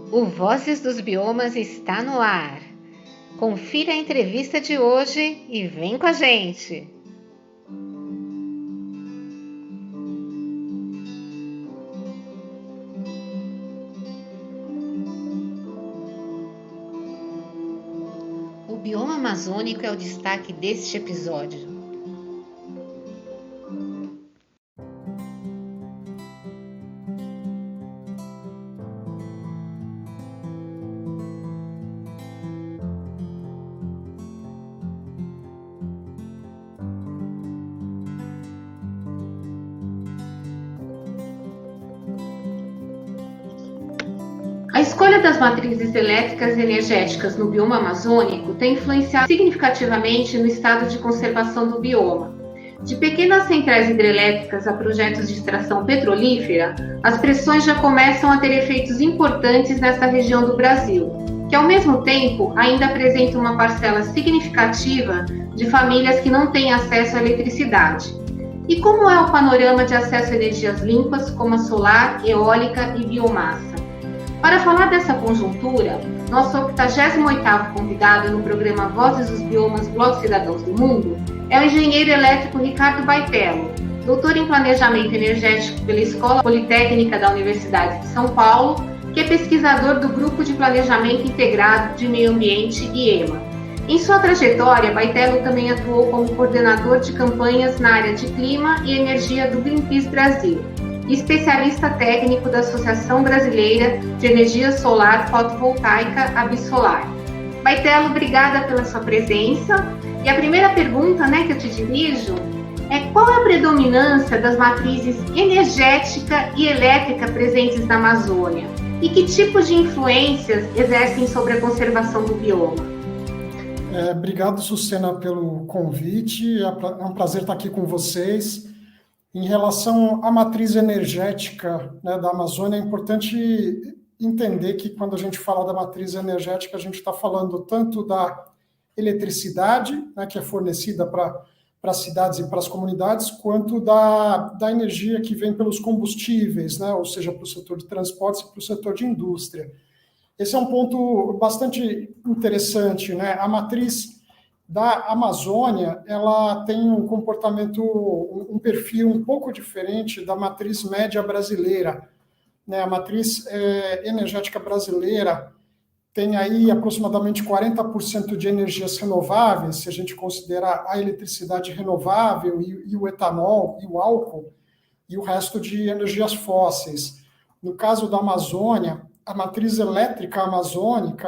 O Vozes dos Biomas está no ar. Confira a entrevista de hoje e vem com a gente! O bioma amazônico é o destaque deste episódio. A escolha das matrizes elétricas e energéticas no bioma amazônico tem influenciado significativamente no estado de conservação do bioma. De pequenas centrais hidrelétricas a projetos de extração petrolífera, as pressões já começam a ter efeitos importantes nesta região do Brasil, que ao mesmo tempo ainda apresenta uma parcela significativa de famílias que não têm acesso à eletricidade. E como é o panorama de acesso a energias limpas, como a solar, eólica e biomassa? Para falar dessa conjuntura, nosso 88º convidado no programa Vozes dos Biomas Blog Cidadãos do Mundo é o engenheiro elétrico Ricardo Baitello, doutor em Planejamento Energético pela Escola Politécnica da Universidade de São Paulo, que é pesquisador do Grupo de Planejamento Integrado de Meio Ambiente, IEMA. Em sua trajetória, Baitello também atuou como coordenador de campanhas na área de clima e energia do Greenpeace Brasil, especialista técnico da Associação Brasileira de Energia Solar Fotovoltaica, Absolar. Baitello, obrigada pela sua presença. E a primeira pergunta, que eu te dirijo é: qual é a predominância das matrizes energética e elétrica presentes na Amazônia? E que tipo de influências exercem sobre a conservação do bioma? Obrigado, Sucena, pelo convite. É um prazer estar aqui com vocês. Em relação à matriz energética da Amazônia, é importante entender que quando a gente fala da matriz energética, a gente está falando tanto da eletricidade, que é fornecida para as cidades e para as comunidades, quanto da energia que vem pelos combustíveis, ou seja, para o setor de transportes e para o setor de indústria. Esse é um ponto bastante interessante, A matriz da Amazônia, ela tem um comportamento, um perfil um pouco diferente da matriz média brasileira. A matriz energética brasileira tem aí aproximadamente 40% de energias renováveis, se a gente considerar a eletricidade renovável e o etanol e o álcool, e o resto de energias fósseis. No caso da Amazônia, a matriz elétrica amazônica,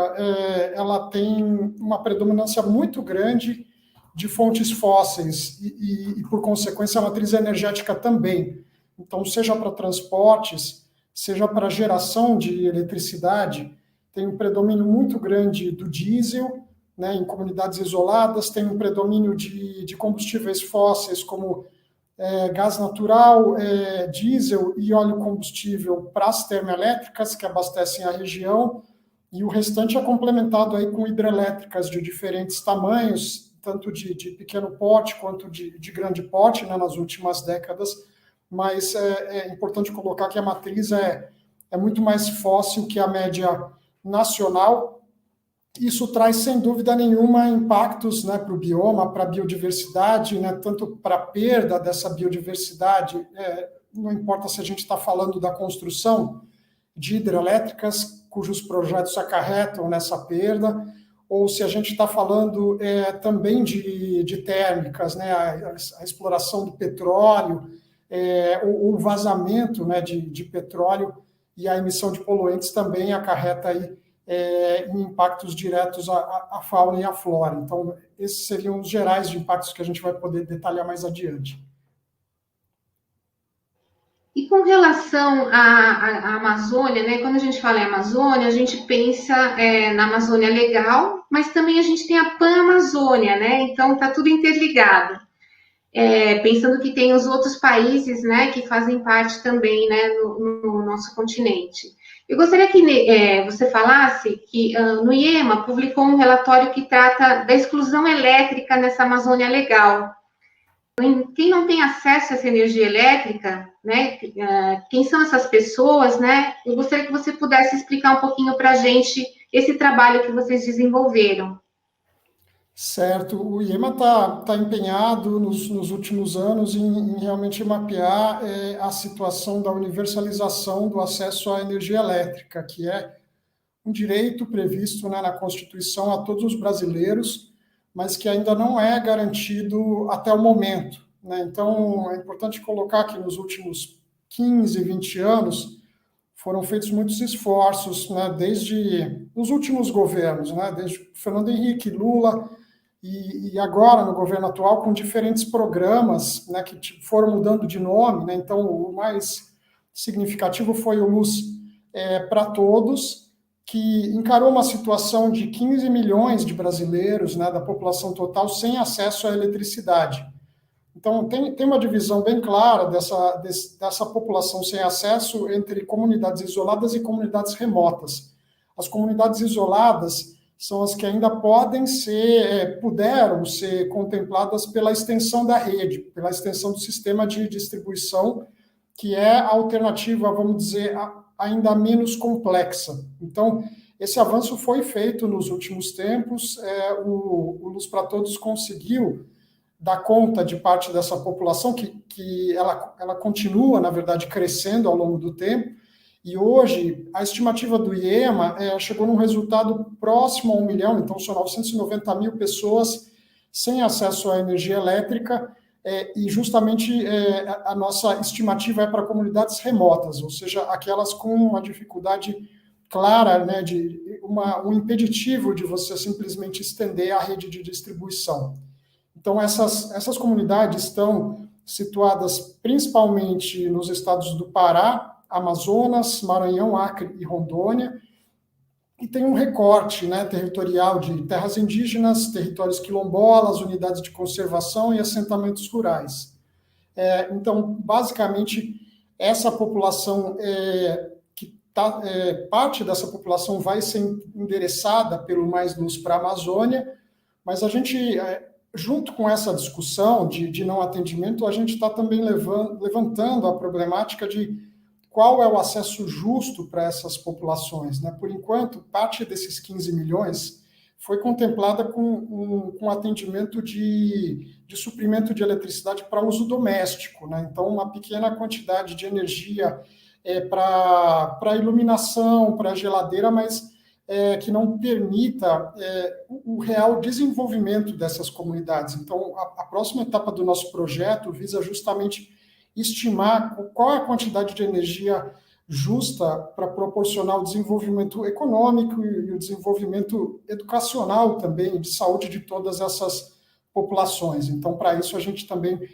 ela tem uma predominância muito grande de fontes fósseis e, por consequência, a matriz energética também. Então, seja para transportes, seja para geração de eletricidade, tem um predomínio muito grande do diesel, em comunidades isoladas, tem um predomínio de combustíveis fósseis, como gás natural, diesel e óleo combustível para as termoelétricas que abastecem a região, e o restante é complementado aí com hidrelétricas de diferentes tamanhos, tanto de pequeno porte quanto de grande porte, nas últimas décadas, mas é importante colocar que a matriz é muito mais fóssil que a média nacional. Isso traz, sem dúvida nenhuma, impactos para o bioma, para a biodiversidade, tanto para a perda dessa biodiversidade, não importa se a gente está falando da construção de hidrelétricas, cujos projetos acarretam nessa perda, ou se a gente está falando também de térmicas, a exploração do petróleo, o vazamento de petróleo e a emissão de poluentes também acarreta aí em impactos diretos à fauna e à flora. Então, esses seriam os gerais de impactos que a gente vai poder detalhar mais adiante. E com relação à Amazônia, quando a gente fala em Amazônia, a gente pensa na Amazônia legal, mas também a gente tem a Pan-Amazônia, Então, está tudo interligado. Pensando que tem os outros países, que fazem parte também, no nosso continente. Eu gostaria que você falasse que no IEMA publicou um relatório que trata da exclusão elétrica nessa Amazônia legal. Quem não tem acesso a essa energia elétrica, né? Quem são essas pessoas, né? Eu gostaria que você pudesse explicar um pouquinho para a gente esse trabalho que vocês desenvolveram. Certo, o IEMA está empenhado nos últimos anos em realmente mapear a situação da universalização do acesso à energia elétrica, que é um direito previsto, né, na Constituição a todos os brasileiros, mas que ainda não é garantido até o momento, né? Então, é importante colocar que nos últimos 15, 20 anos foram feitos muitos esforços, né, desde os últimos governos, né, desde Fernando Henrique, Lula, e agora no governo atual com diferentes programas, né, que foram mudando de nome, né? Então o mais significativo foi o Luz para Todos, que encarou uma situação de 15 milhões de brasileiros, né, da população total sem acesso à eletricidade. Então tem uma divisão bem clara dessa população sem acesso entre comunidades isoladas e comunidades remotas. As comunidades isoladas são as que ainda puderam ser contempladas pela extensão da rede, pela extensão do sistema de distribuição, que é a alternativa, vamos dizer, ainda menos complexa. Então, esse avanço foi feito nos últimos tempos, o Luz para Todos conseguiu dar conta de parte dessa população, que ela continua, na verdade, crescendo ao longo do tempo. E hoje, a estimativa do IEMA chegou num resultado próximo a 1 milhão, então são 990 mil pessoas sem acesso à energia elétrica, e justamente a nossa estimativa é para comunidades remotas, ou seja, aquelas com uma dificuldade clara, né, um impeditivo de você simplesmente estender a rede de distribuição. Então, essas comunidades estão situadas principalmente nos estados do Pará, Amazonas, Maranhão, Acre e Rondônia, e tem um recorte, né, territorial de terras indígenas, territórios quilombolas, unidades de conservação e assentamentos rurais. Então, basicamente, essa população, parte dessa população vai ser endereçada pelo Mais Luz para a Amazônia, mas a gente, junto com essa discussão de não atendimento, a gente está também levantando a problemática de qual é o acesso justo para essas populações, né? Por enquanto, parte desses 15 milhões foi contemplada com atendimento de suprimento de eletricidade para uso doméstico, né? Então, uma pequena quantidade de energia para iluminação, para geladeira, mas que não permita o real desenvolvimento dessas comunidades. Então, a próxima etapa do nosso projeto visa justamente estimar qual é a quantidade de energia justa para proporcionar o desenvolvimento econômico e o desenvolvimento educacional também, de saúde de todas essas populações. Então, para isso, a gente também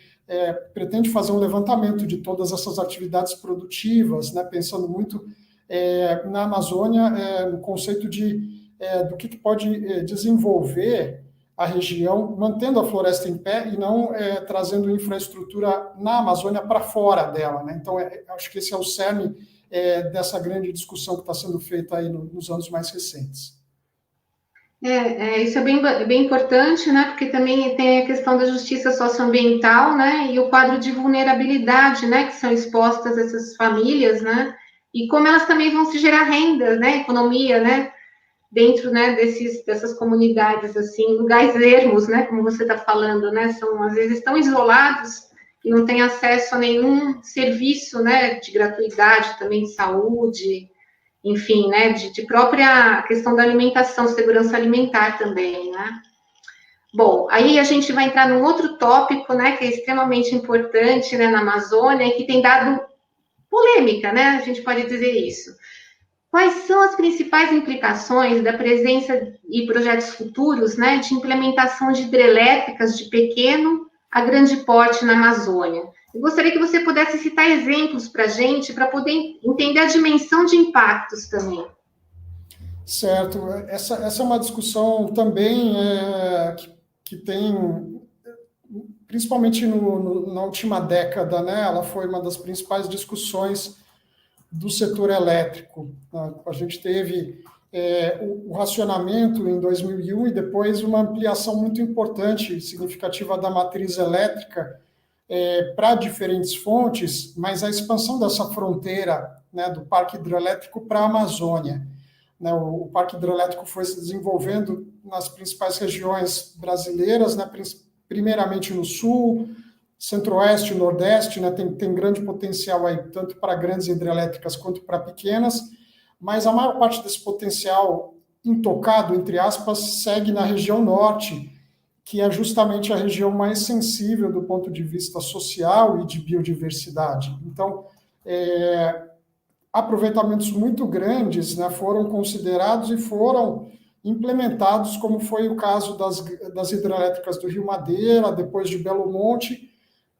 pretende fazer um levantamento de todas essas atividades produtivas, né, pensando muito na Amazônia, no conceito do que pode desenvolver a região, mantendo a floresta em pé e não trazendo infraestrutura na Amazônia para fora dela, né? Então, acho que esse é o cerne dessa grande discussão que está sendo feita aí nos anos mais recentes. Isso é bem importante, né? Porque também tem a questão da justiça socioambiental, né? E o quadro de vulnerabilidade, né? Que são expostas essas famílias, né? E como elas também vão se gerar renda, né? Economia, né? Dentro, né, dessas comunidades, assim, lugares ermos, né, como você está falando, né, às vezes tão isolados e não têm acesso a nenhum serviço, né, de gratuidade, também de saúde, enfim, né, de própria questão da alimentação, segurança alimentar também, né. Bom, aí a gente vai entrar num outro tópico, né, que é extremamente importante, né, na Amazônia, e que tem dado polêmica, né, a gente pode dizer isso. Quais são as principais implicações da presença e projetos futuros, né, de implementação de hidrelétricas de pequeno a grande porte na Amazônia? Eu gostaria que você pudesse citar exemplos para a gente, para poder entender a dimensão de impactos também. Certo. Essa é uma discussão também que tem, principalmente na última década, né, ela foi uma das principais discussões do setor elétrico. A gente teve o racionamento em 2001 e depois uma ampliação muito importante, significativa da matriz elétrica para diferentes fontes, mas a expansão dessa fronteira, né, do parque hidrelétrico para a Amazônia. Né, o parque hidrelétrico foi se desenvolvendo nas principais regiões brasileiras, né, primeiramente no sul, centro-oeste e nordeste, né, tem grande potencial aí, tanto para grandes hidrelétricas quanto para pequenas, mas a maior parte desse potencial intocado, entre aspas, segue na região norte, que é justamente a região mais sensível do ponto de vista social e de biodiversidade. Então, aproveitamentos muito grandes, né, foram considerados e foram implementados, como foi o caso das hidrelétricas do Rio Madeira, depois de Belo Monte,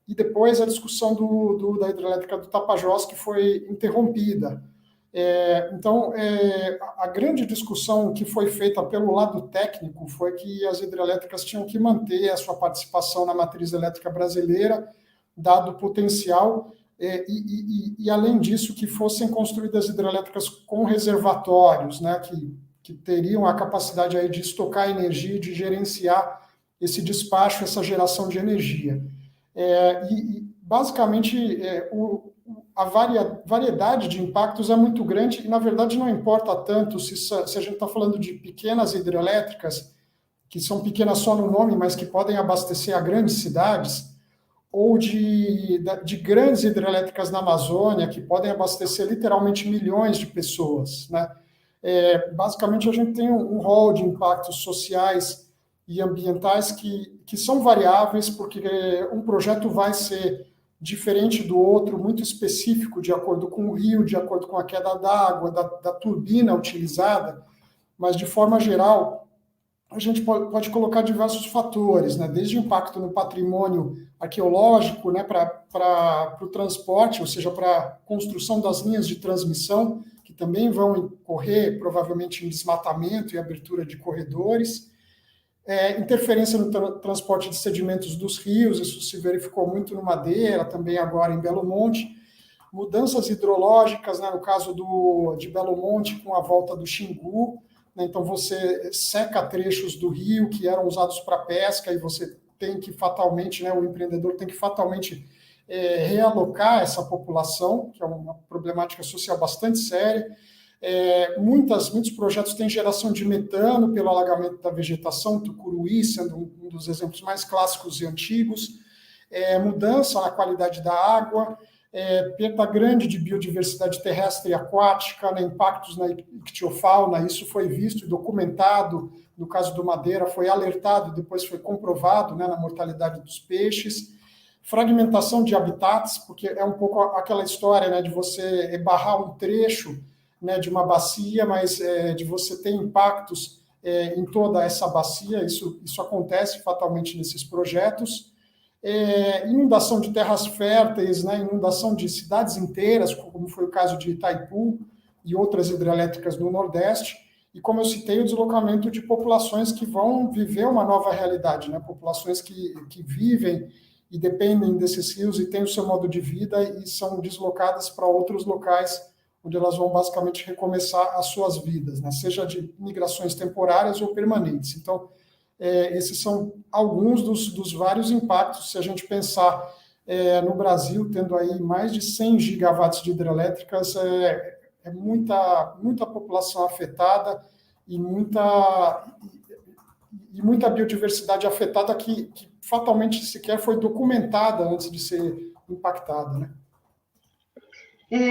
e depois a discussão da hidrelétrica do Tapajós, que foi interrompida. Então, a grande discussão que foi feita pelo lado técnico foi que as hidrelétricas tinham que manter a sua participação na matriz elétrica brasileira, dado o potencial, e além disso, que fossem construídas hidrelétricas com reservatórios, né, que teriam a capacidade aí de estocar energia e de gerenciar esse despacho, essa geração de energia. Basicamente, a variedade de impactos é muito grande e, na verdade, não importa tanto se a gente está falando de pequenas hidrelétricas, que são pequenas só no nome, mas que podem abastecer a grandes cidades, ou de grandes hidrelétricas na Amazônia, que podem abastecer literalmente milhões de pessoas, né? Basicamente, a gente tem um rol de impactos sociais e ambientais que são variáveis, porque um projeto vai ser diferente do outro, muito específico, de acordo com o rio, de acordo com a queda d'água, da turbina utilizada, mas, de forma geral, a gente pode colocar diversos fatores, né? Desde o impacto no patrimônio arqueológico, né, para o transporte, ou seja, para a construção das linhas de transmissão, que também vão incorrer, provavelmente, em desmatamento e abertura de corredores, interferência no transporte de sedimentos dos rios, isso se verificou muito no Madeira, também agora em Belo Monte, mudanças hidrológicas, né, no caso de Belo Monte, com a volta do Xingu, né, então você seca trechos do rio que eram usados para pesca e você tem que fatalmente, né, o empreendedor tem que fatalmente realocar essa população, que é uma problemática social bastante séria. Muitos projetos têm geração de metano pelo alagamento da vegetação, Tucuruí sendo um dos exemplos mais clássicos e antigos, mudança na qualidade da água, perda grande de biodiversidade terrestre e aquática, né, impactos na ictiofauna, isso foi visto e documentado, no caso do Madeira, foi alertado, depois foi comprovado, né, na mortalidade dos peixes, fragmentação de habitats, porque é um pouco aquela história, né, de você barrar um trecho, né, de uma bacia, mas de você ter impactos em toda essa bacia, isso acontece fatalmente nesses projetos. Inundação de terras férteis, né, inundação de cidades inteiras, como foi o caso de Itaipu e outras hidrelétricas no Nordeste, e como eu citei, o deslocamento de populações que vão viver uma nova realidade, né, populações que vivem e dependem desses rios e têm o seu modo de vida e são deslocadas para outros locais onde elas vão basicamente recomeçar as suas vidas, né, seja de migrações temporárias ou permanentes. Então, esses são alguns dos vários impactos, se a gente pensar no Brasil, tendo aí mais de 100 gigawatts de hidrelétricas, muita população afetada e muita biodiversidade afetada que fatalmente sequer foi documentada antes de ser impactada, né?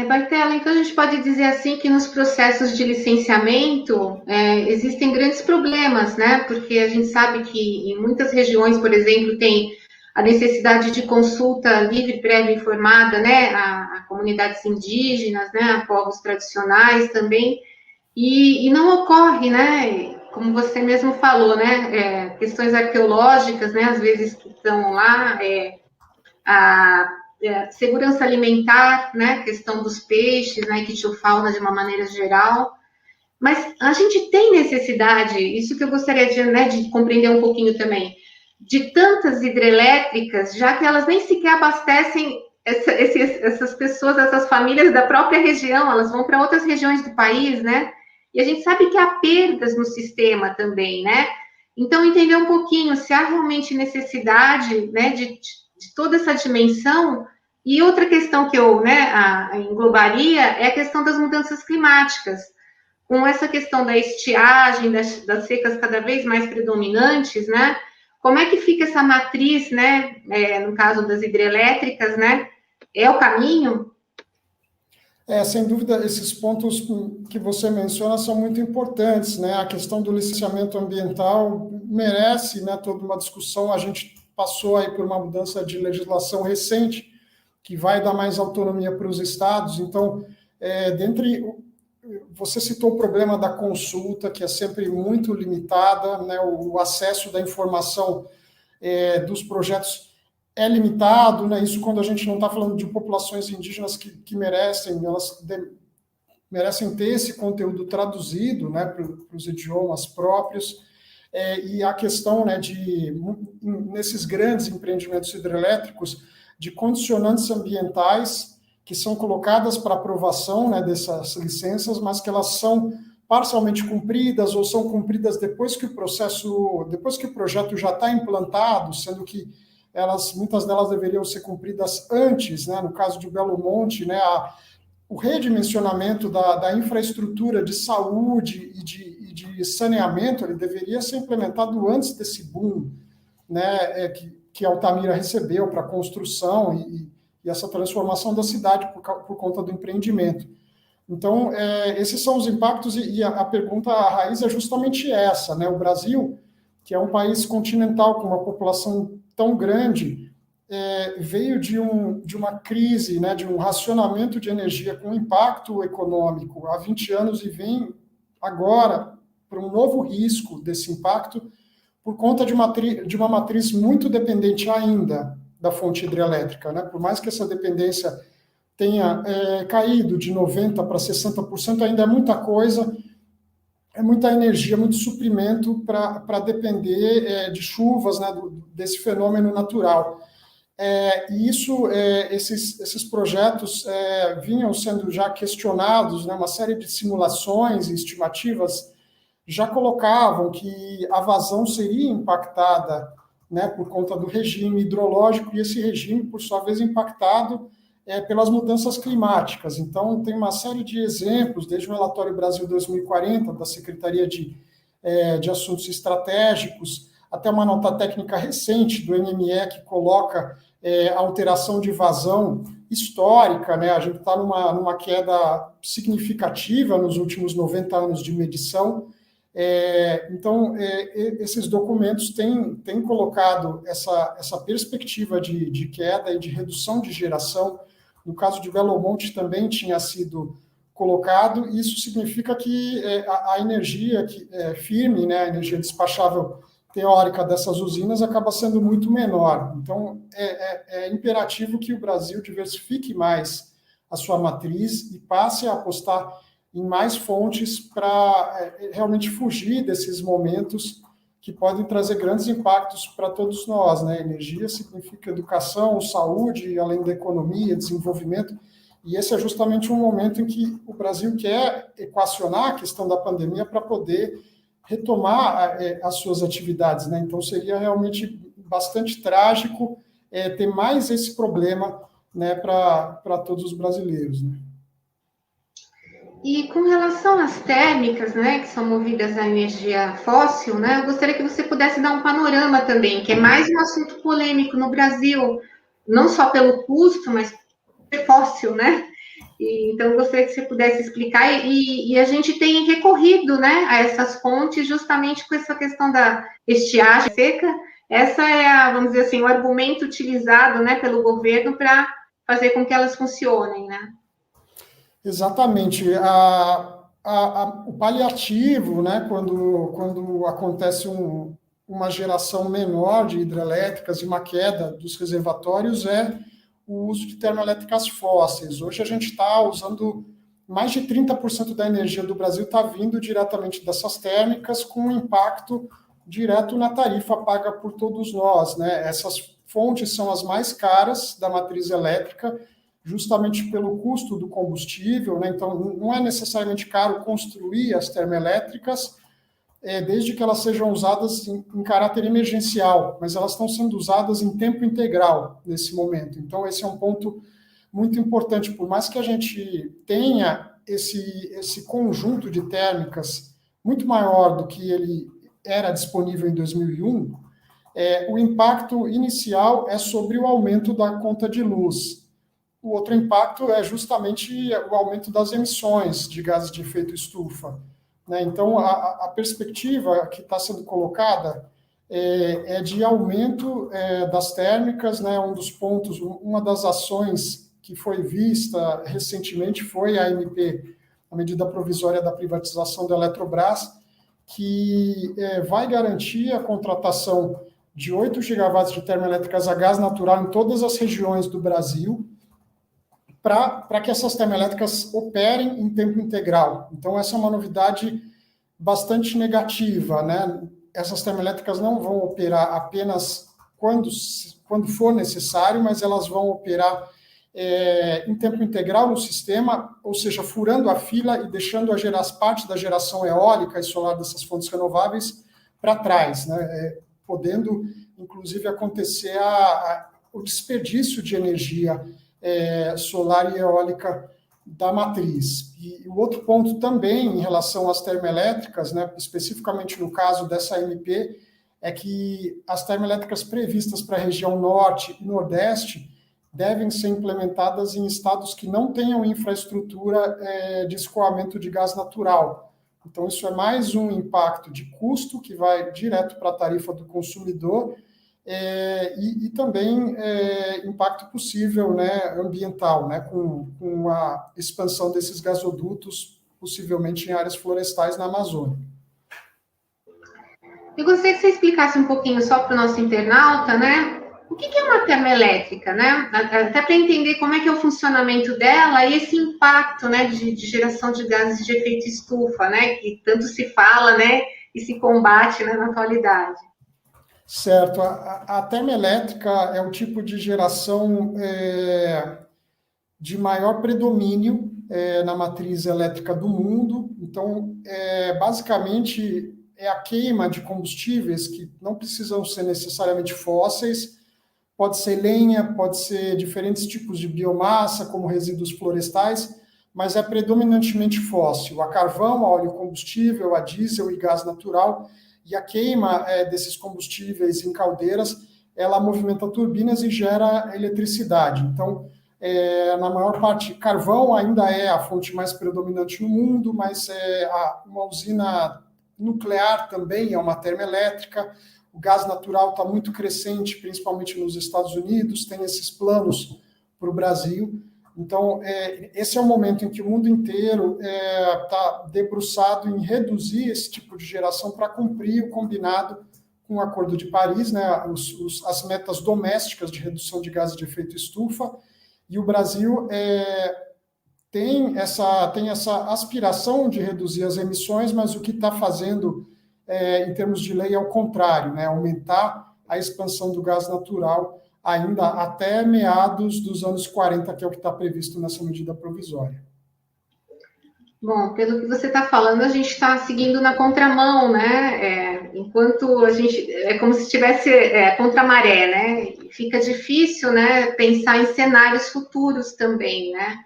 Bartela, então a gente pode dizer assim que nos processos de licenciamento existem grandes problemas, né? Porque a gente sabe que em muitas regiões, por exemplo, tem a necessidade de consulta livre, prévia e informada, né? A comunidades indígenas, né? A povos tradicionais também, e não ocorre, né? Como você mesmo falou, né? Questões arqueológicas, né? Às vezes que estão lá, segurança alimentar, né, questão dos peixes, né, ictiofauna de uma maneira geral, mas a gente tem necessidade, isso que eu gostaria de compreender um pouquinho também, de tantas hidrelétricas, já que elas nem sequer abastecem essas pessoas, essas famílias da própria região, elas vão para outras regiões do país, né, e a gente sabe que há perdas no sistema também, né, então entender um pouquinho se há realmente necessidade, né, de de toda essa dimensão. E outra questão que eu, né, englobaria é a questão das mudanças climáticas. Com essa questão da estiagem, das secas cada vez mais predominantes, né? Como é que fica essa matriz, né? No caso das hidrelétricas, né? É o caminho? Sem dúvida, esses pontos que você menciona são muito importantes, né? A questão do licenciamento ambiental merece, né, toda uma discussão. A gente passou aí por uma mudança de legislação recente, que vai dar mais autonomia para os estados. Então, você citou o problema da consulta, que é sempre muito limitada, né? O acesso da informação dos projetos é limitado, né? Isso quando a gente não está falando de populações indígenas que merecem, merecem ter esse conteúdo traduzido, né, para os idiomas próprios. E a questão, né, nesses grandes empreendimentos hidrelétricos, de condicionantes ambientais que são colocadas para aprovação, né, dessas licenças, mas que elas são parcialmente cumpridas ou são cumpridas depois que o projeto já está implantado, sendo que muitas delas deveriam ser cumpridas antes, né, no caso de Belo Monte, né, o redimensionamento da infraestrutura de saúde e de saneamento, ele deveria ser implementado antes desse boom, né, que Altamira recebeu para a construção e essa transformação da cidade por conta do empreendimento. Então, esses são os impactos, e a pergunta, a raiz é justamente essa, né? O Brasil, que é um país continental com uma população tão grande, veio de uma crise, né, de um racionamento de energia com impacto econômico há 20 anos e vem agora para um novo risco desse impacto por conta de uma matriz muito dependente ainda da fonte hidrelétrica, né? Por mais que essa dependência tenha caído de 90% para 60%, ainda é muita coisa, é muita energia, muito suprimento para depender de chuvas, né, desse fenômeno natural. E esses projetos vinham sendo já questionados, né, uma série de simulações e estimativas já colocavam que a vazão seria impactada, né, por conta do regime hidrológico, e esse regime, por sua vez, impactado pelas mudanças climáticas. Então, tem uma série de exemplos, desde o relatório Brasil 2040, da Secretaria de Assuntos Estratégicos, até uma nota técnica recente do NME, que coloca a alteração de vazão histórica, né? A gente está numa queda significativa nos últimos 90 anos de medição. Então, esses documentos têm colocado essa perspectiva de queda e de redução de geração. No caso de Belo Monte também tinha sido colocado, e isso significa que a energia firme, né, a energia despachável teórica dessas usinas acaba sendo muito menor. Então, é imperativo que o Brasil diversifique mais a sua matriz e passe a apostar em mais fontes para realmente fugir desses momentos que podem trazer grandes impactos para todos nós, né? Energia significa educação, saúde, além da economia, desenvolvimento, e esse é justamente um momento em que o Brasil quer equacionar a questão da pandemia para poder retomar as suas atividades, né? Então, seria realmente bastante trágico ter mais esse problema, né, para todos os brasileiros, né? E com relação às térmicas, né, que são movidas à energia fóssil, né, eu gostaria que você pudesse dar um panorama também, que é mais um assunto polêmico no Brasil, não só pelo custo, mas por fóssil, né? Então, eu gostaria que você pudesse explicar, e a gente tem recorrido, né, a essas fontes justamente com essa questão da estiagem seca. Essa é, vamos dizer assim, o argumento utilizado, né, pelo governo para fazer com que elas funcionem, né? Exatamente. O paliativo, né, quando acontece uma geração menor de hidrelétricas e uma queda dos reservatórios, é o uso de termoelétricas fósseis. Hoje a gente está usando mais de 30% da energia do Brasil está vindo diretamente dessas térmicas, com impacto direto na tarifa paga por todos nós, né? Essas fontes são as mais caras da matriz elétrica, justamente pelo custo do combustível, né? Então, não é necessariamente caro construir as termoelétricas, desde que elas sejam usadas em caráter emergencial, mas elas estão sendo usadas em tempo integral nesse momento. Então, esse é um ponto muito importante. Por mais que a gente tenha esse conjunto de térmicas muito maior do que ele era disponível em 2001, o impacto inicial é sobre o aumento da conta de luz. O outro impacto é justamente o aumento das emissões de gases de efeito estufa. Né? Então, a perspectiva que está sendo colocada é de aumento das térmicas, né? Um dos pontos, uma das ações que foi vista recentemente foi a MP, a medida provisória da privatização da Eletrobras, que vai garantir a contratação de 8 gigawatts de termoelétricas a gás natural em todas as regiões do Brasil, para que essas termoelétricas operem em tempo integral. Então, essa é uma novidade bastante negativa, né? Essas termoelétricas não vão operar apenas quando for necessário, mas elas vão operar em tempo integral no sistema, ou seja, furando a fila e deixando parte da geração eólica e solar dessas fontes renováveis para trás, né? Podendo, inclusive, acontecer o desperdício de energia solar e eólica da matriz. E o outro ponto também, em relação às termoelétricas, né, especificamente no caso dessa MP, é que as termoelétricas previstas para a região norte e nordeste devem ser implementadas em estados que não tenham infraestrutura de escoamento de gás natural. Então, isso é mais um impacto de custo que vai direto para a tarifa do consumidor e também impacto possível, né, ambiental, né, com a expansão desses gasodutos, possivelmente em áreas florestais na Amazônia. Eu gostaria que você explicasse um pouquinho só para o nosso internauta, né? O que é uma termoelétrica, né? Até para entender como é que é o funcionamento dela e esse impacto, né, de geração de gases de efeito estufa, né, que tanto se fala, né, e se combate, né, na atualidade. Certo. A termoelétrica é o tipo de geração de maior predomínio na matriz elétrica do mundo. Então, basicamente, é a queima de combustíveis que não precisam ser necessariamente fósseis. Pode ser lenha, pode ser diferentes tipos de biomassa, como resíduos florestais, mas é predominantemente fóssil. A carvão, a óleo combustível, a diesel e gás natural. E a queima desses combustíveis em caldeiras, ela movimenta turbinas e gera eletricidade. Então, na maior parte, carvão ainda é a fonte mais predominante no mundo, mas uma usina nuclear também é uma termoelétrica. O gás natural está muito crescente, principalmente nos Estados Unidos, tem esses planos para o Brasil. Então, esse é o momento em que o mundo inteiro está debruçado em reduzir esse tipo de geração para cumprir o combinado com o Acordo de Paris, né, as metas domésticas de redução de gases de efeito estufa, e o Brasil tem essa aspiração de reduzir as emissões, mas o que está fazendo em termos de lei é o contrário, né, aumentar a expansão do gás natural ainda até meados dos anos 40, que é o que está previsto nessa medida provisória. Bom, pelo que você está falando, a gente está seguindo na contramão, né? Enquanto a gente... É como se estivesse contra a maré, né? Fica difícil, né, pensar em cenários futuros também, né?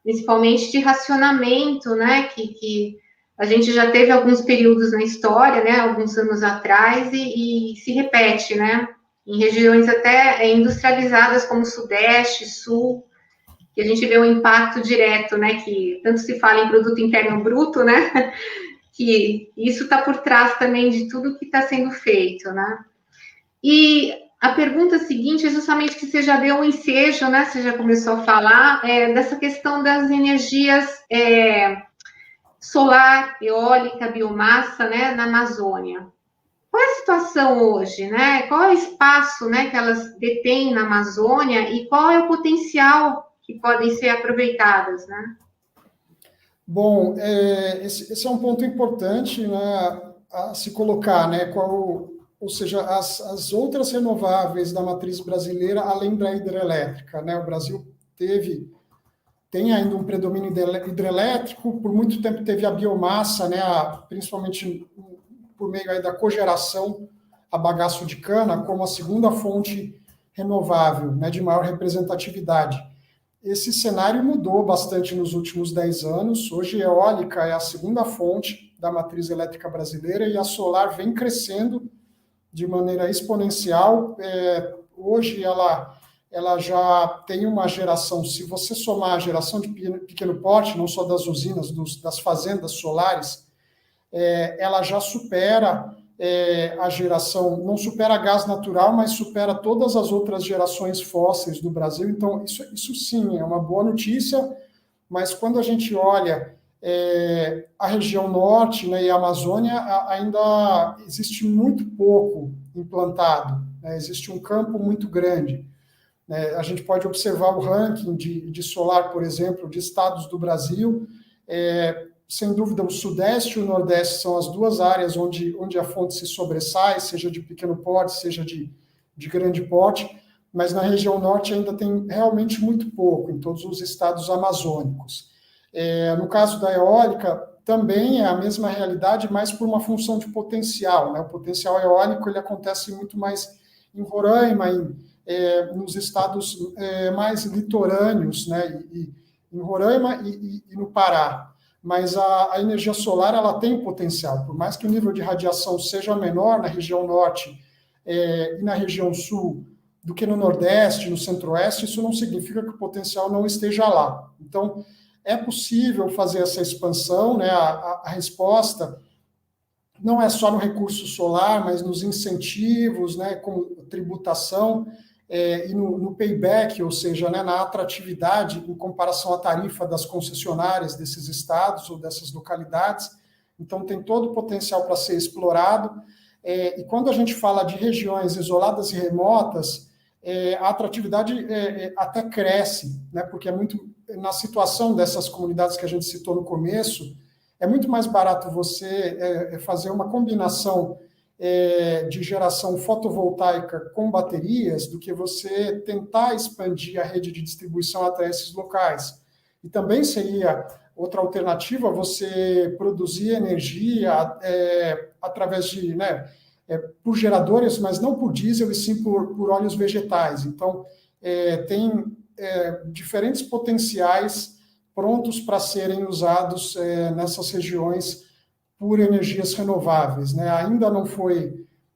Principalmente de racionamento, né? Que a gente já teve alguns períodos na história, né? Alguns anos atrás e se repete, né? Em regiões até industrializadas como Sudeste, Sul, que a gente vê um impacto direto, né, que tanto se fala em produto interno bruto, né, que isso está por trás também de tudo que está sendo feito, né. E a pergunta seguinte é justamente que você já deu um ensejo, né, você já começou a falar, dessa questão das energias solar, eólica, biomassa, né, na Amazônia. Qual é a situação hoje, né? Qual é o espaço, né, que elas detêm na Amazônia e qual é o potencial que podem ser aproveitadas, né? Bom, esse é um ponto importante, né, a se colocar, né? Ou seja, as outras renováveis da matriz brasileira, além da hidrelétrica, né? O Brasil tem ainda um predomínio hidrelétrico, por muito tempo teve a biomassa, né, principalmente por meio aí da cogeração a bagaço de cana como a segunda fonte renovável, né, de maior representatividade. Esse cenário mudou bastante nos últimos 10 anos. Hoje, a eólica é a segunda fonte da matriz elétrica brasileira e a solar vem crescendo de maneira exponencial. Hoje, ela já tem uma geração, se você somar a geração de pequeno porte, não só das usinas, das fazendas solares, ela já supera a geração, não supera gás natural, mas supera todas as outras gerações fósseis do Brasil. Então, isso sim é uma boa notícia, mas quando a gente olha a região norte, né, e a Amazônia, ainda existe muito pouco implantado, né, existe um campo muito grande. A gente pode observar o ranking de solar, por exemplo, de estados do Brasil. Sem dúvida, o Sudeste e o Nordeste são as duas áreas onde a fonte se sobressai, seja de pequeno porte, seja de grande porte, mas na região Norte ainda tem realmente muito pouco, em todos os estados amazônicos. No caso da eólica, também é a mesma realidade, mas por uma função de potencial, né? O potencial eólico ele acontece muito mais em Roraima, nos estados mais litorâneos, né? Em Roraima e no Pará. Mas a energia solar ela tem potencial, por mais que o nível de radiação seja menor na região norte e na região sul do que no nordeste, no centro-oeste, isso não significa que o potencial não esteja lá. Então, é possível fazer essa expansão, né? A resposta não é só no recurso solar, mas nos incentivos, né, como tributação, e no payback, ou seja, né, na atratividade em comparação à tarifa das concessionárias desses estados ou dessas localidades. Então, tem todo o potencial para ser explorado. E quando a gente fala de regiões isoladas e remotas, a atratividade até cresce, né, porque na situação dessas comunidades que a gente citou no começo, é muito mais barato você fazer uma combinação de geração fotovoltaica com baterias do que você tentar expandir a rede de distribuição até esses locais. E também seria outra alternativa você produzir energia através de, né, por geradores, mas não por diesel e sim por óleos vegetais. Então, tem diferentes potenciais prontos para serem usados nessas regiões por energias renováveis, né?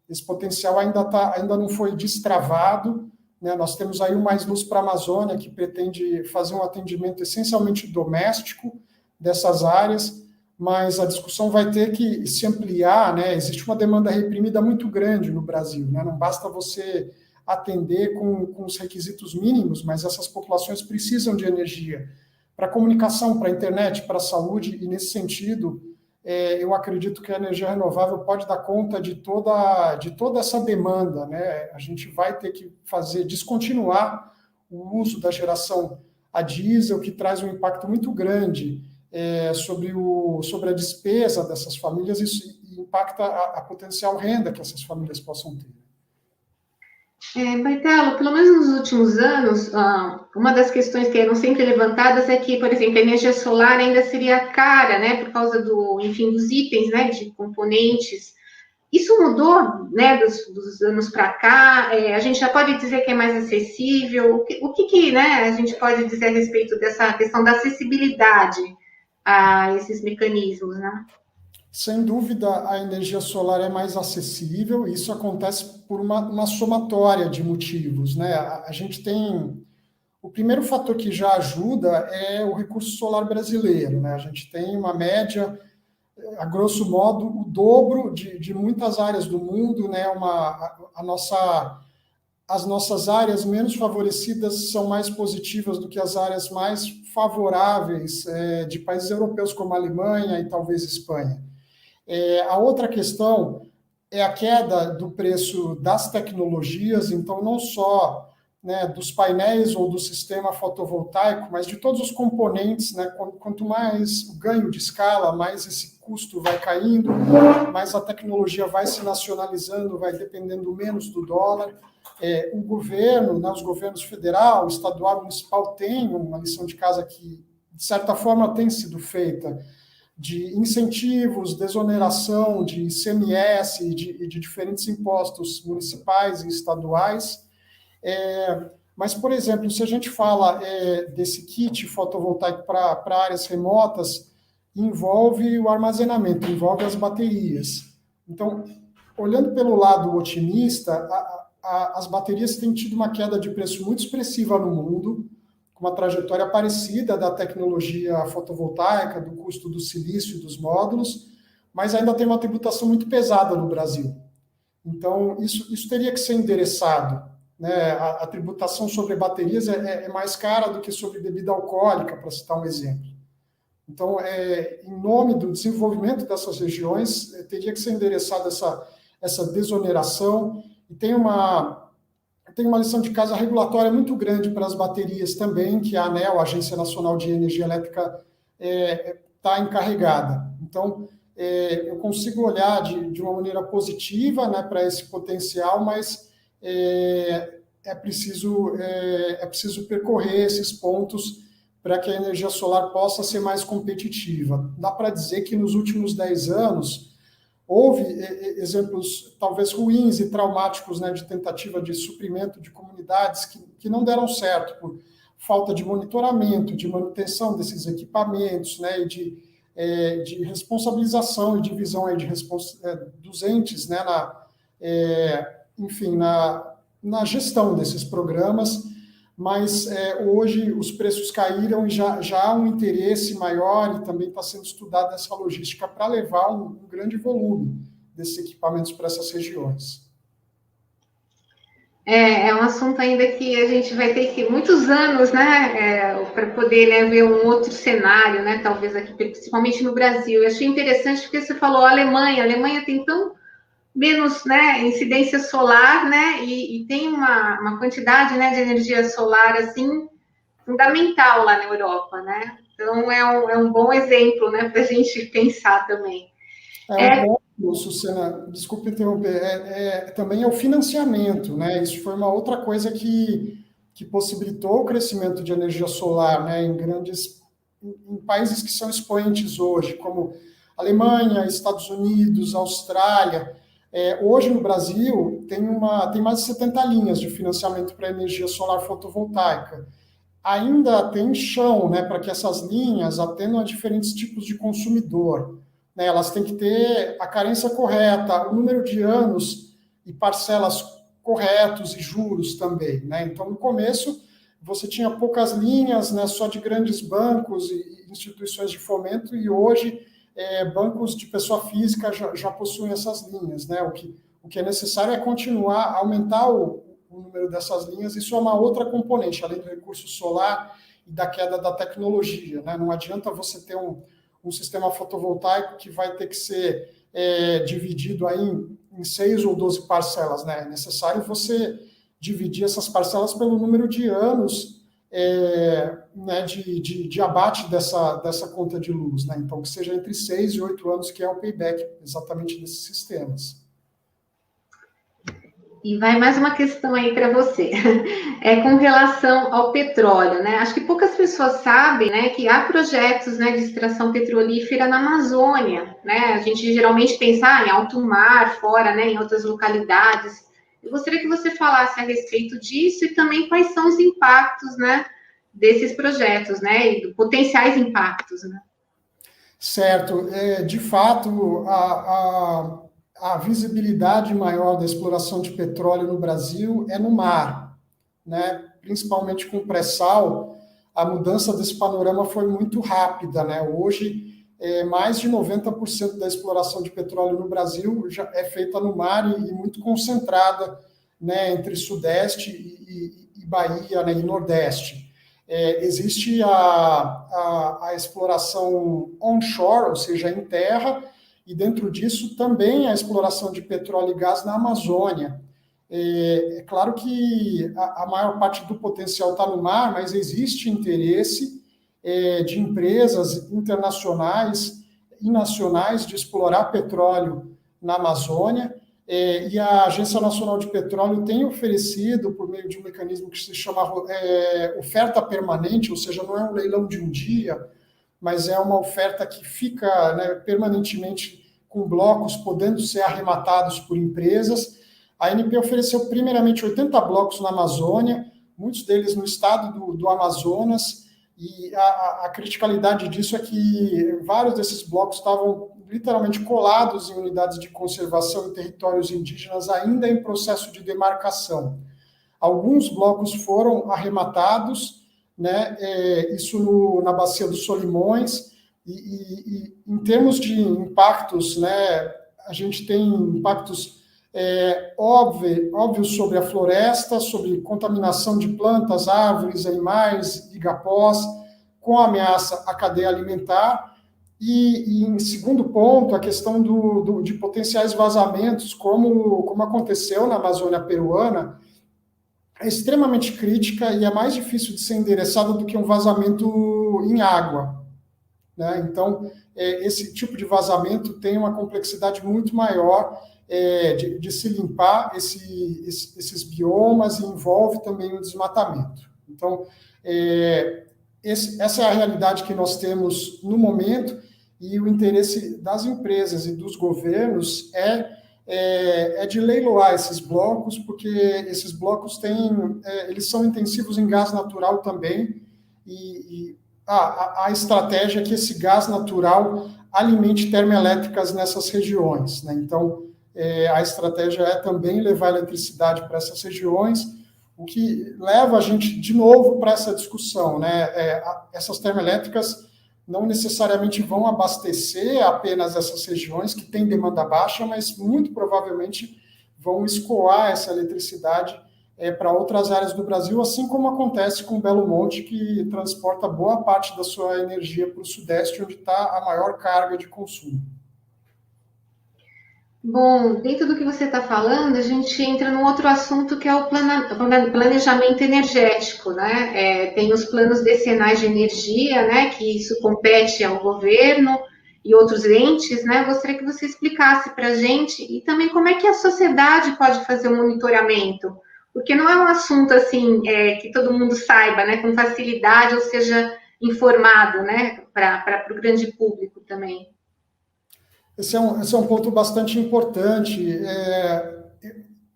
Esse potencial ainda não foi destravado, né? Nós temos aí o Mais Luz para a Amazônia, que pretende fazer um atendimento essencialmente doméstico dessas áreas, mas a discussão vai ter que se ampliar, né? Existe uma demanda reprimida muito grande no Brasil, né? Não basta você atender com os requisitos mínimos, mas essas populações precisam de energia para comunicação, para internet, para saúde, e nesse sentido, eu acredito que a energia renovável pode dar conta de toda essa demanda, né? A gente vai ter que descontinuar o uso da geração a diesel, que traz um impacto muito grande sobre a despesa dessas famílias, e isso impacta a potencial renda que essas famílias possam ter. Bartelo, pelo menos nos últimos anos, uma das questões que eram sempre levantadas é que, por exemplo, a energia solar ainda seria cara, né, por causa dos itens, né, de componentes. Isso mudou, né, dos anos para cá? A gente já pode dizer que é mais acessível? O que, né, a gente pode dizer a respeito dessa questão da acessibilidade a esses mecanismos, né? Sem dúvida, a energia solar é mais acessível, e isso acontece por uma somatória de motivos, né? A gente tem... O primeiro fator que já ajuda é o recurso solar brasileiro, né? A gente tem uma média, a grosso modo, o dobro de muitas áreas do mundo, né? As nossas áreas menos favorecidas são mais positivas do que as áreas mais favoráveis de países europeus como a Alemanha e talvez Espanha. A outra questão é a queda do preço das tecnologias, então não só, né, dos painéis ou do sistema fotovoltaico, mas de todos os componentes, né? Quanto mais o ganho de escala, mais esse custo vai caindo, mais a tecnologia vai se nacionalizando, vai dependendo menos do dólar. O governo, né, os governos federal, estadual, municipal, têm uma lição de casa que, de certa forma, tem sido feita de incentivos, desoneração de ICMS e de diferentes impostos municipais e estaduais. Mas, por exemplo, se a gente fala desse kit fotovoltaico para áreas remotas, envolve o armazenamento, envolve as baterias. Então, olhando pelo lado otimista, as baterias têm tido uma queda de preço muito expressiva no mundo, com uma trajetória parecida da tecnologia fotovoltaica, do custo do silício e dos módulos, mas ainda tem uma tributação muito pesada no Brasil. Então, isso teria que ser endereçado, né? A tributação sobre baterias é mais cara do que sobre bebida alcoólica, para citar um exemplo. Então, em nome do desenvolvimento dessas regiões, teria que ser endereçada essa desoneração, e tem uma lição de casa regulatória muito grande para as baterias também, que a ANEEL, a Agência Nacional de Energia Elétrica, está encarregada. Então, eu consigo olhar de uma maneira positiva, né, para esse potencial, mas é preciso percorrer esses pontos para que a energia solar possa ser mais competitiva. Dá para dizer que nos últimos 10 anos houve exemplos talvez ruins e traumáticos, né, de tentativa de suprimento de comunidades que não deram certo por falta de monitoramento, de manutenção desses equipamentos, né, e de responsabilização e divisão aí dos entes, né, na gestão desses programas, mas hoje os preços caíram e já há um interesse maior e também está sendo estudada essa logística para levar um grande volume desses equipamentos para essas regiões. É um assunto ainda que a gente vai ter que muitos anos, né, para poder, né, ver um outro cenário, né, talvez aqui, principalmente no Brasil. Eu achei interessante porque você falou a Alemanha tem tão menos, né, incidência solar, né, e tem uma quantidade, né, de energia solar, assim, fundamental lá na Europa, né, então é um bom exemplo, né, para a gente pensar também. Sucena, desculpe interromper, também é o financiamento, né, isso foi uma outra coisa que possibilitou o crescimento de energia solar, né, em países que são expoentes hoje, como Alemanha, Estados Unidos, Austrália. Hoje no Brasil tem mais de 70 linhas de financiamento para energia solar fotovoltaica. Ainda tem chão, né, para que essas linhas atendam a diferentes tipos de consumidor, né? Elas têm que ter a carência correta, o número de anos e parcelas corretos e juros também, né? Então, no começo, você tinha poucas linhas, né, só de grandes bancos e instituições de fomento, e hoje bancos de pessoa física já possuem essas linhas, né? O que é necessário é continuar a aumentar o número dessas linhas. Isso é uma outra componente, além do recurso solar e da queda da tecnologia, né? Não adianta você ter um sistema fotovoltaico que vai ter que ser dividido aí em 6 ou 12 parcelas, né? É necessário você dividir essas parcelas pelo número de anos né, de abate dessa conta de luz, né? Então, que seja entre 6 e 8 anos, que é o payback exatamente desses sistemas. E vai mais uma questão aí para você, com relação ao petróleo, né? Acho que poucas pessoas sabem, né, que há projetos, né, de extração petrolífera na Amazônia, né? A gente geralmente pensa em alto mar, fora, né, em outras localidades. Eu gostaria que você falasse a respeito disso e também quais são os impactos, né, desses projetos, né, e potenciais impactos, né? Certo. De fato, a visibilidade maior da exploração de petróleo no Brasil é no mar, né? Principalmente com o pré-sal, a mudança desse panorama foi muito rápida, né? Hoje, mais de 90% da exploração de petróleo no Brasil já é feita no mar e muito concentrada, né, entre Sudeste e Bahia, né, e Nordeste. Existe a exploração onshore, ou seja, em terra, e dentro disso também a exploração de petróleo e gás na Amazônia. É claro que a maior parte do potencial está no mar, mas existe interesse de empresas internacionais e nacionais de explorar petróleo na Amazônia, e a Agência Nacional de Petróleo tem oferecido, por meio de um mecanismo que se chama oferta permanente, ou seja, não é um leilão de um dia, mas é uma oferta que fica, né, permanentemente com blocos podendo ser arrematados por empresas. A ANP ofereceu primeiramente 80 blocos na Amazônia, muitos deles no estado do Amazonas, e a criticalidade disso é que vários desses blocos estavam literalmente colados em unidades de conservação em territórios indígenas ainda em processo de demarcação. Alguns blocos foram arrematados, né, isso na Bacia dos Solimões, e em termos de impactos, né, a gente tem impactos óbvios sobre a floresta, sobre contaminação de plantas, árvores, animais, igapós, com ameaça à cadeia alimentar. E em segundo ponto, a questão de potenciais vazamentos, como aconteceu na Amazônia peruana, é extremamente crítica e é mais difícil de ser endereçada do que um vazamento em água, né? Então, esse tipo de vazamento tem uma complexidade muito maior de se limpar esses biomas e envolve também o desmatamento. Então, essa é a realidade que nós temos no momento, e o interesse das empresas e dos governos é de leiloar esses blocos, porque esses blocos eles são intensivos em gás natural também, e a estratégia é que esse gás natural alimente termoelétricas nessas regiões, né? Então, a estratégia é também levar eletricidade para essas regiões, o que leva a gente de novo para essa discussão, né? Essas termoelétricas não necessariamente vão abastecer apenas essas regiões que têm demanda baixa, mas muito provavelmente vão escoar essa eletricidade para outras áreas do Brasil, assim como acontece com Belo Monte, que transporta boa parte da sua energia para o Sudeste, onde está a maior carga de consumo. Bom, dentro do que você está falando, a gente entra num outro assunto que é o planejamento energético, né? Tem os planos decenais de energia, né? Que isso compete ao governo e outros entes, né? Gostaria que você explicasse para a gente e também como é que a sociedade pode fazer o monitoramento, porque não é um assunto assim que todo mundo saiba, né? Com facilidade ou seja informado, né? Para o grande público também. Esse é um ponto bastante importante.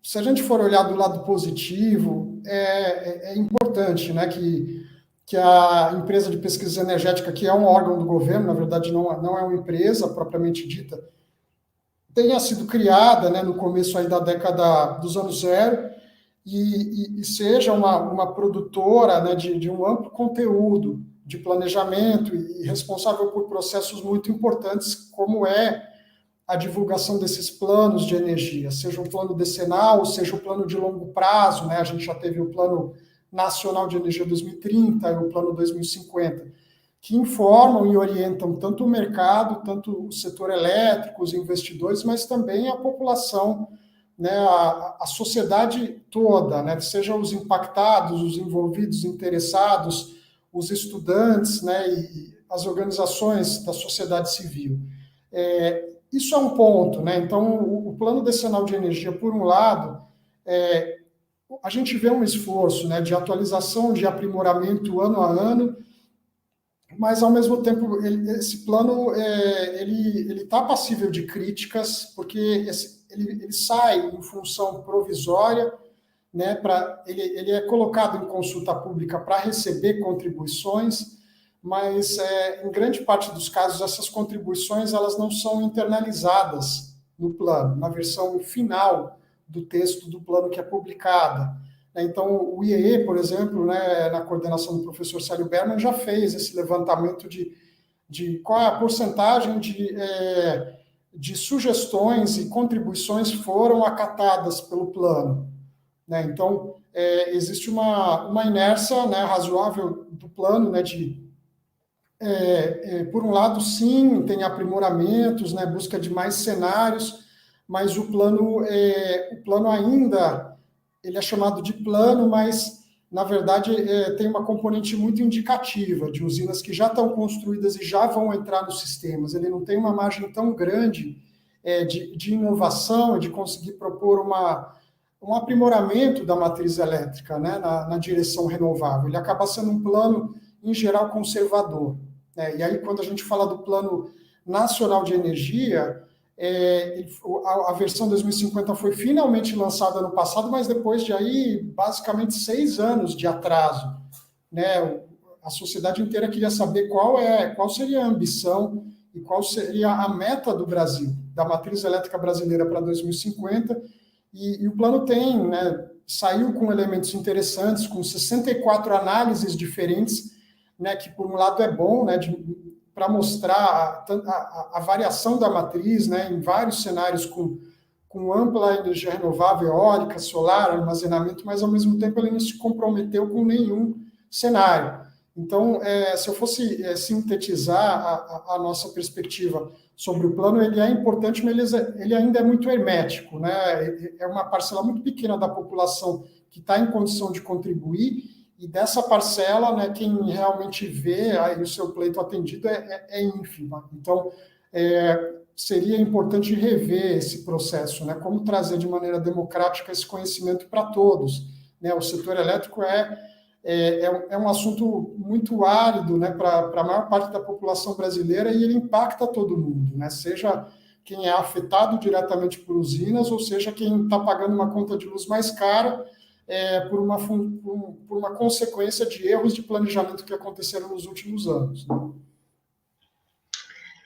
Se a gente for olhar do lado positivo, é importante, né, que a empresa de pesquisa energética, que é um órgão do governo, na verdade não é uma empresa propriamente dita, tenha sido criada, né, no começo aí da década dos anos zero, e seja uma produtora, né, de um amplo conteúdo de planejamento e responsável por processos muito importantes, como a divulgação desses planos de energia, seja um plano decenal, seja um plano de longo prazo, né? A gente já teve o Plano Nacional de Energia 2030 e o Plano 2050, que informam e orientam tanto o mercado, tanto o setor elétrico, os investidores, mas também a população, né? A sociedade toda, né? Seja os impactados, os envolvidos, interessados, os estudantes, né? E as organizações da sociedade civil. Isso é um ponto, né? Então, o plano decenal de energia, por um lado, a gente vê um esforço, né, de atualização, de aprimoramento ano a ano, mas, ao mesmo tempo, esse plano ele está passível de críticas, porque ele sai em função provisória, né, ele é colocado em consulta pública para receber contribuições, mas em grande parte dos casos essas contribuições elas não são internalizadas no plano, na versão final do texto do plano que é publicada. Então, o IEE, por exemplo, né, na coordenação do professor Célio Berman, já fez esse levantamento de qual é a porcentagem de sugestões e contribuições foram acatadas pelo plano, né? Então, existe uma inércia, né, razoável do plano, né, por um lado, sim, tem aprimoramentos, né, busca de mais cenários, mas o plano ainda, ele é chamado de plano, mas, na verdade, tem uma componente muito indicativa, de usinas que já estão construídas e já vão entrar nos sistemas. Ele não tem uma margem tão grande de inovação, de conseguir propor um aprimoramento da matriz elétrica, né, na direção renovável. Ele acaba sendo um plano, em geral, conservador. né? E aí, quando a gente fala do Plano Nacional de Energia, a versão 2050 foi finalmente lançada no passado, mas depois de aí, basicamente, 6 anos de atraso, né? A sociedade inteira queria saber qual seria a ambição e qual seria a meta do Brasil, da matriz elétrica brasileira para 2050, e o plano tem, né, saiu com elementos interessantes, com 64 análises diferentes, né, que por um lado é bom, né, para mostrar a variação da matriz, né, em vários cenários com ampla energia renovável, eólica, solar, armazenamento, mas ao mesmo tempo ele não se comprometeu com nenhum cenário. Então, se eu fosse sintetizar a nossa perspectiva sobre o plano, ele é importante, mas ele ainda é muito hermético, né? É uma parcela muito pequena da população que está em condição de contribuir, e dessa parcela, né, quem realmente vê aí o seu pleito atendido é ínfima. Então, seria importante rever esse processo, né? Como trazer de maneira democrática esse conhecimento para todos, né? O setor elétrico é um assunto muito árido, né, para a maior parte da população brasileira, e ele impacta todo mundo, né? Seja quem é afetado diretamente por usinas, ou seja quem está pagando uma conta de luz mais cara por uma consequência de erros de planejamento que aconteceram nos últimos anos, né?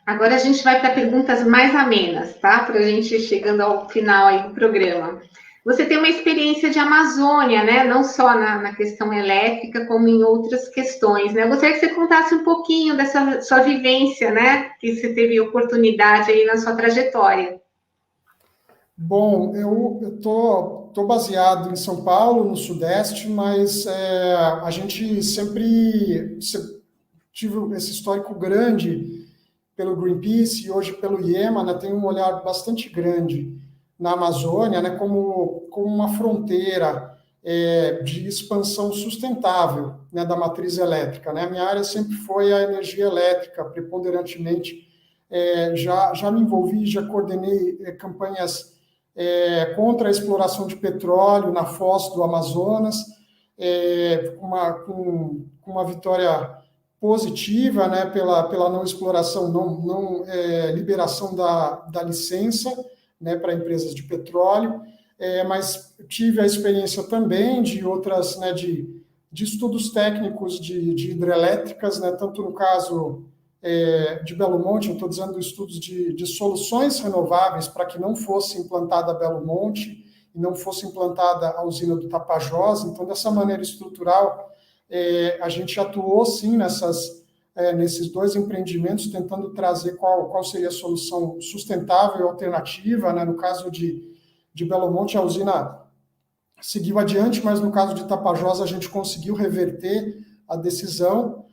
Agora a gente vai para perguntas mais amenas, tá? Para a gente ir chegando ao final aí do programa. Você tem uma experiência de Amazônia, né? Não só na questão elétrica, como em outras questões, né? Eu gostaria que você contasse um pouquinho dessa sua vivência, né? Que você teve oportunidade aí na sua trajetória. Bom, eu tô baseado em São Paulo, no Sudeste, mas a gente sempre tive esse histórico grande pelo Greenpeace e hoje pelo IEMA, né? Tem um olhar bastante grande na Amazônia, né, como uma fronteira de expansão sustentável, né, da matriz elétrica, né? A minha área sempre foi a energia elétrica, preponderantemente. Já me envolvi, já coordenei campanhas contra a exploração de petróleo na foz do Amazonas, com uma vitória positiva, né, pela não exploração, não liberação da licença, né, para empresas de petróleo, mas tive a experiência também de outras, né, de estudos técnicos de hidrelétricas, né, tanto no caso de Belo Monte, eu estou dizendo estudos de soluções renováveis para que não fosse implantada a Belo Monte e não fosse implantada a usina do Tapajós. Então, dessa maneira estrutural, a gente atuou, sim, nesses dois empreendimentos, tentando trazer qual seria a solução sustentável e alternativa, né? No caso de Belo Monte, a usina seguiu adiante, mas no caso de Tapajós, a gente conseguiu reverter a decisão.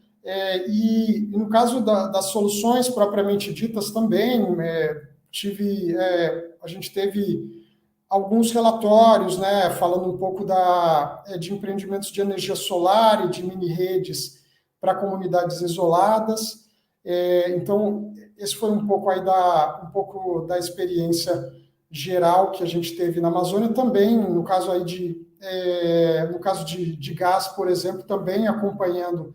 E no caso das soluções propriamente ditas também, a gente teve alguns relatórios, né, falando um pouco de empreendimentos de energia solar e de mini-redes para comunidades isoladas. Então, esse foi um pouco da experiência geral que a gente teve na Amazônia. Também, no caso aí de gás, por exemplo, também acompanhando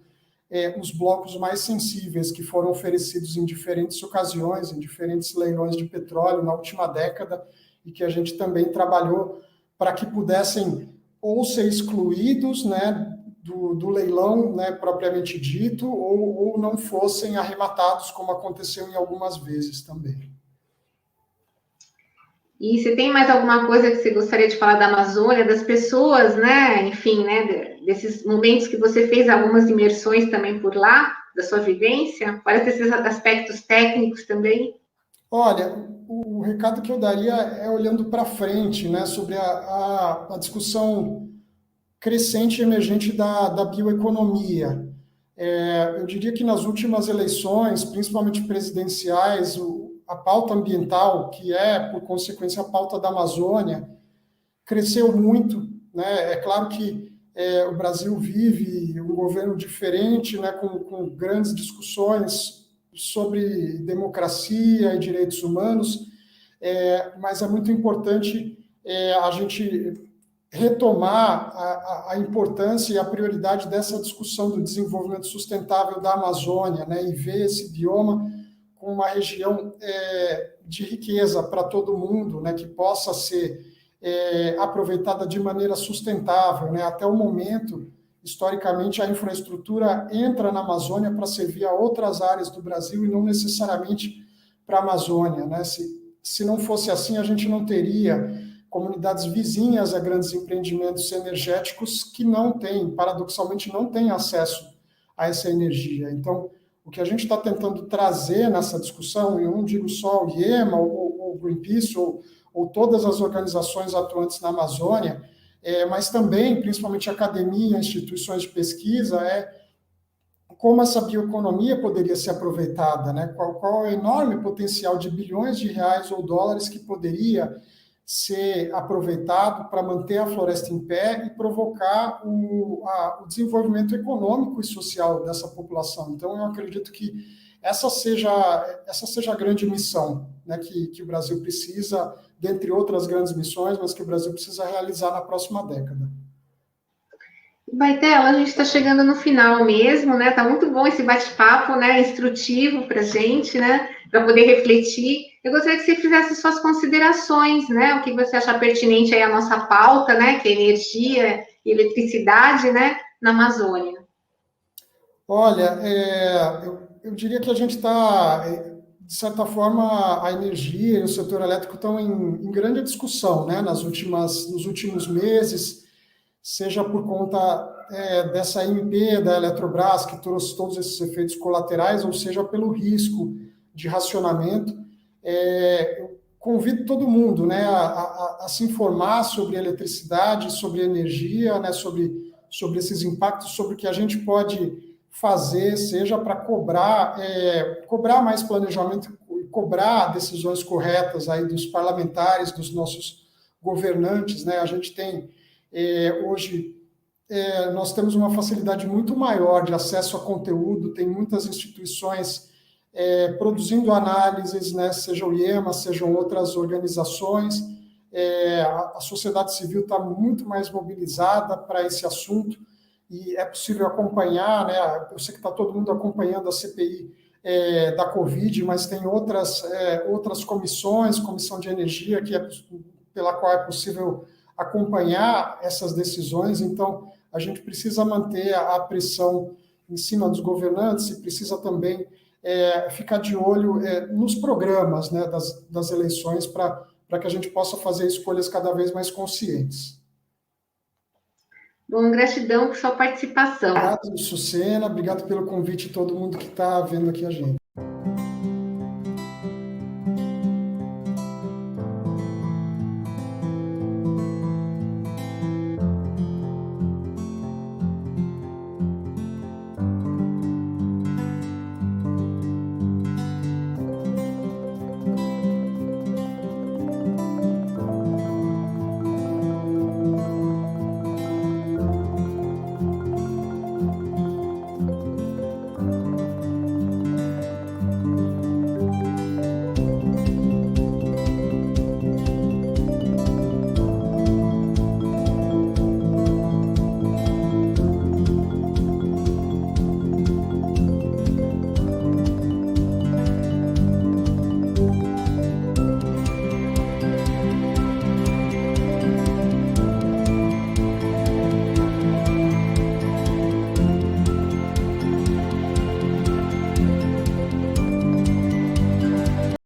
os blocos mais sensíveis que foram oferecidos em diferentes ocasiões, em diferentes leilões de petróleo na última década, e que a gente também trabalhou para que pudessem ou ser excluídos, né, do leilão, né, propriamente dito, ou não fossem arrematados, como aconteceu em algumas vezes também. E você tem mais alguma coisa que você gostaria de falar da Amazônia, das pessoas, né? Enfim, né? Desses momentos que você fez algumas imersões também por lá, da sua vivência, fora desses aspectos técnicos também? Olha, o recado que eu daria é olhando para frente, né, sobre a discussão crescente e emergente da bioeconomia. Eu diria que nas últimas eleições, principalmente presidenciais, a pauta ambiental, que é, por consequência, a pauta da Amazônia, cresceu muito, né? É claro que o Brasil vive um governo diferente, né, com grandes discussões sobre democracia e direitos humanos, mas é muito importante a gente retomar a importância e a prioridade dessa discussão do desenvolvimento sustentável da Amazônia, né, e ver esse bioma como uma região de riqueza para todo mundo, né, que possa ser aproveitada de maneira sustentável, né. Até o momento, historicamente, a infraestrutura entra na Amazônia para servir a outras áreas do Brasil e não necessariamente para a Amazônia, né. Se não fosse assim, a gente não teria comunidades vizinhas a grandes empreendimentos energéticos que não têm, paradoxalmente, não têm acesso a essa energia. Então, o que a gente está tentando trazer nessa discussão, e eu não digo só o IEMA, ou Greenpeace, ou todas as organizações atuantes na Amazônia, mas também, principalmente academia, instituições de pesquisa, como essa bioeconomia poderia ser aproveitada, né? Qual é o enorme potencial de bilhões de reais ou dólares que poderia ser aproveitado para manter a floresta em pé e provocar o desenvolvimento econômico e social dessa população. Então, eu acredito que essa seja a grande missão, né, que o Brasil precisa, dentre outras grandes missões, mas que o Brasil precisa realizar na próxima década. Baitela, a gente está chegando no final mesmo, né? Tá muito bom esse bate-papo, né? Instrutivo para a gente, né? Para poder refletir. Eu gostaria que você fizesse suas considerações, né? O que você acha pertinente aí à nossa pauta, né? Que é energia e eletricidade, né? Na Amazônia. Olha, eu diria que a gente está, de certa forma, a energia e o setor elétrico estão em grande discussão, né? Nos últimos meses, seja por conta dessa MP da Eletrobras, que trouxe todos esses efeitos colaterais, ou seja pelo risco de racionamento. Eu convido todo mundo, né, a se informar sobre eletricidade, sobre energia, né, sobre esses impactos, sobre o que a gente pode fazer, seja para cobrar mais planejamento, cobrar decisões corretas aí dos parlamentares, dos nossos governantes, né? A gente tem hoje nós temos uma facilidade muito maior de acesso a conteúdo, tem muitas instituições produzindo análises, né, seja o IEMA, sejam outras organizações, a sociedade civil está muito mais mobilizada para esse assunto e é possível acompanhar, né, eu sei que está todo mundo acompanhando a CPI da Covid, mas tem outras comissões, comissão de energia, pela qual é possível acompanhar essas decisões, então a gente precisa manter a pressão em cima dos governantes e precisa também ficar de olho nos programas, né, das eleições para que a gente possa fazer escolhas cada vez mais conscientes. Bom, gratidão por sua participação. Obrigado, Sucena, obrigado pelo convite a todo mundo que está vendo aqui a gente.